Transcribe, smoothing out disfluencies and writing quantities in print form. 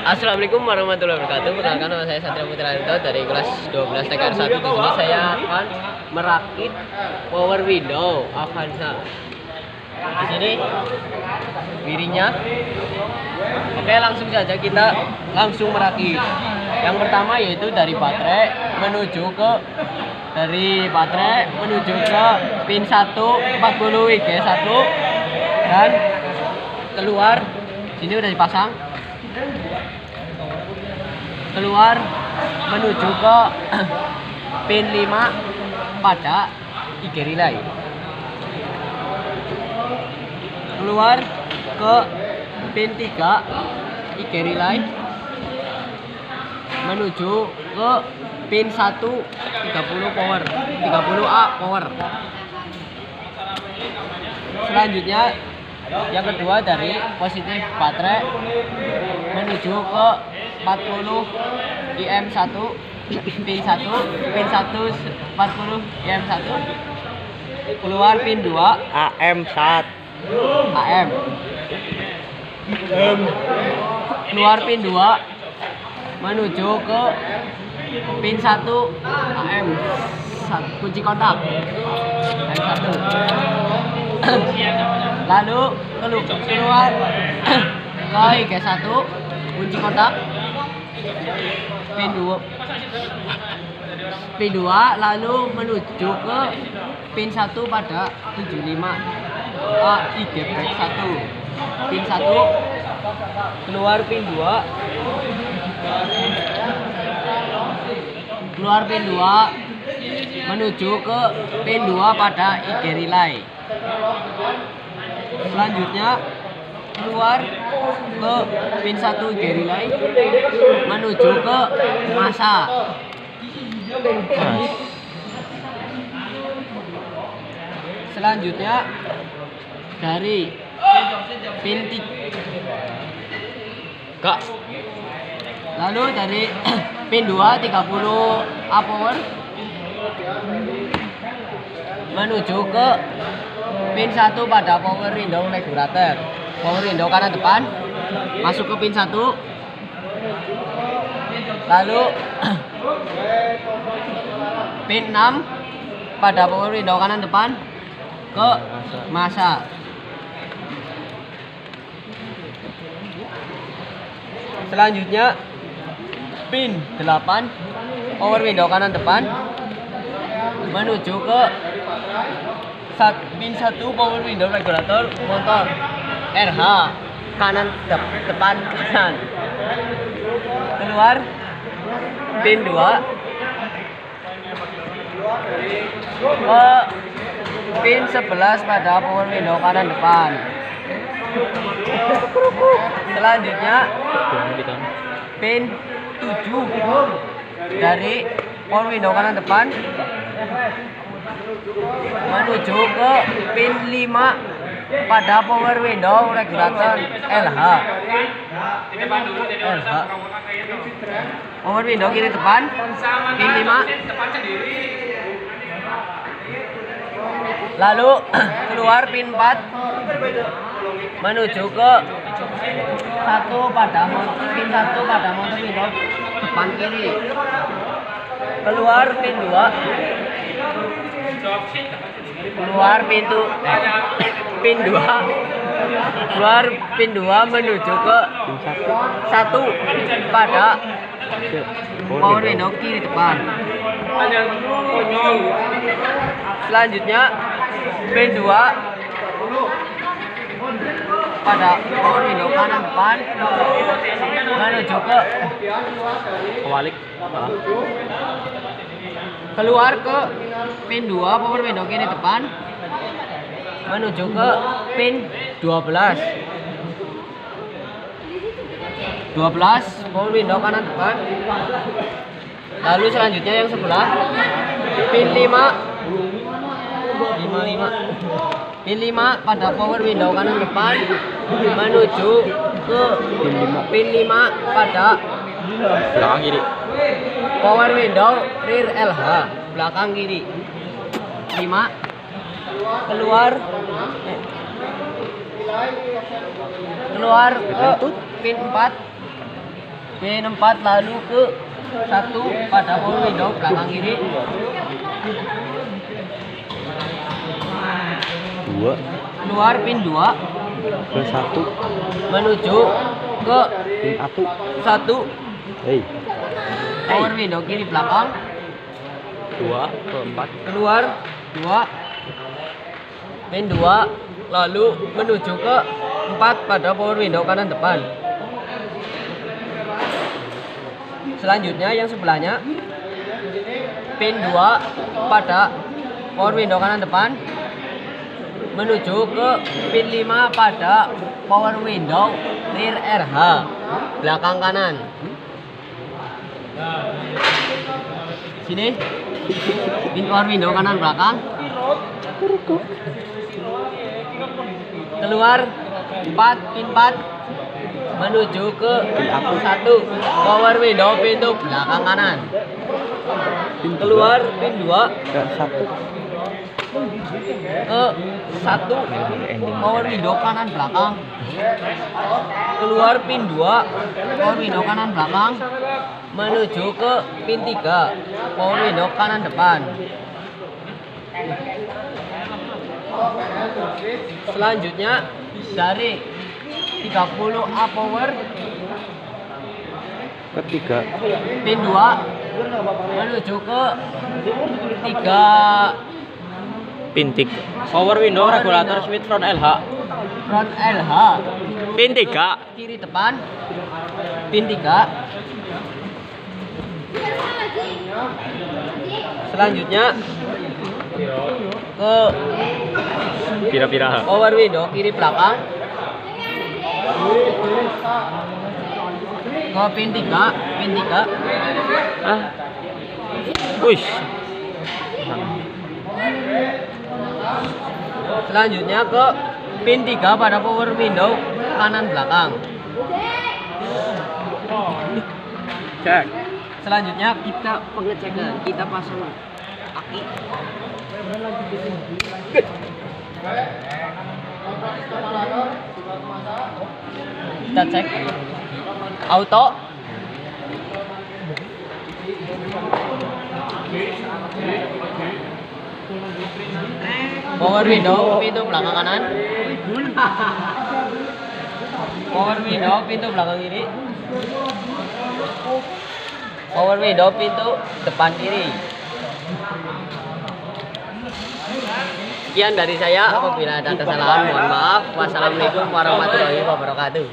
Assalamualaikum warahmatullahi wabarakatuh. Perkenalkan, nama saya Satria Putra Rinto dari kelas 12 TKR 1. Di sini saya akan merakit power window Avanza. Di sini dirinya. Oke, langsung saja kita langsung merakit. Yang pertama yaitu dari baterai menuju ke pin 1 40 WG1 dan keluar. Sini udah dipasang. Keluar menuju ke pin 5 pada IG relay. Keluar ke pin 3 IG relay menuju ke pin 1 30 power 30A power. Selanjutnya yang kedua dari positif baterai menuju ke 40 IM1 pin 1 40 IM1, keluar pin 2 AM1 AM, keluar pin 2 menuju ke pin 1 AM kunci kontak AM1. Lalu keluar ke IG1 kunci kontak pin 2 lalu menuju ke pin 1 pada 75 IG back 1 pin 1, keluar pin 2 menuju ke pin 2 pada IG relay. Selanjutnya keluar ke pin 1 IG relay menuju ke masa. Selanjutnya dari pin 3 lalu dari pin 2 30 A power menuju ke pin 1 pada power window regulator. Power window kanan depan masuk ke pin 1, lalu pin 6 pada power window kanan depan ke masa. Selanjutnya pin 8 power window kanan depan menuju ke pin 1 power window regulator motor RH kanan depan kanan. Keluar pin 2 ke pin 11 pada power window kanan depan. Selanjutnya pin 7 dari power window kanan depan menuju ke pin 5 pada power window regulator LH. Power window kiri depan pin 5. Lalu keluar pin 4 menuju ke pin 1 pada motor window depan kiri. Keluar pin 2. Keluar pin 2 menuju ke 1 pada power window kiri depan. Selanjutnya pin 2 pada power window kanan depan menuju ke kebalik. Keluar ke pin 2 power window kiri depan menuju ke pin 12 power window kanan depan. Lalu selanjutnya yang sebelah pin 5 pin 5 pada power window kanan depan menuju ke pin 5 pada belakang kiri power window rear LH belakang kiri. 5 keluar ke pin 4 pin 4 lalu ke 1 pada power window belakang kiri. 2 Keluar pin 2 ke 1 menuju ke pin 1 hei power window kiri belakang. 2 ke 4 Keluar 2 pin 2 lalu menuju ke 4 pada power window kanan depan. Selanjutnya yang sebelahnya pin 2 pada power window kanan depan menuju ke pin 5 pada power window rear RH belakang kanan. Sini pin power window kanan belakang. Keluar 4 pin 4 menuju ke 1 power window pintu belakang kanan. Keluar pin 2 ke 1 ke 1 power window kanan belakang. Keluar pin 2 power window kanan belakang menuju ke pin 3 power window kanan depan. Selanjutnya dari 30A power ketiga pin 2 menuju ke 3 pin 3 power window regulator switch front LH pin 3 kiri depan pin 3. Selanjutnya ke pira-pira power window kiri belakang ke pin 3 Wush. Selanjutnya ke pin 3 pada power window kanan belakang. Cek. Selanjutnya kita pengecekan, kita pasang aki. Kita cek auto. Power window pintu belakang kanan. Power window pintu belakang kiri. Power window pintu depan kiri. Sekian dari saya, apabila ada kesalahan mohon maaf. Wassalamualaikum warahmatullahi wabarakatuh.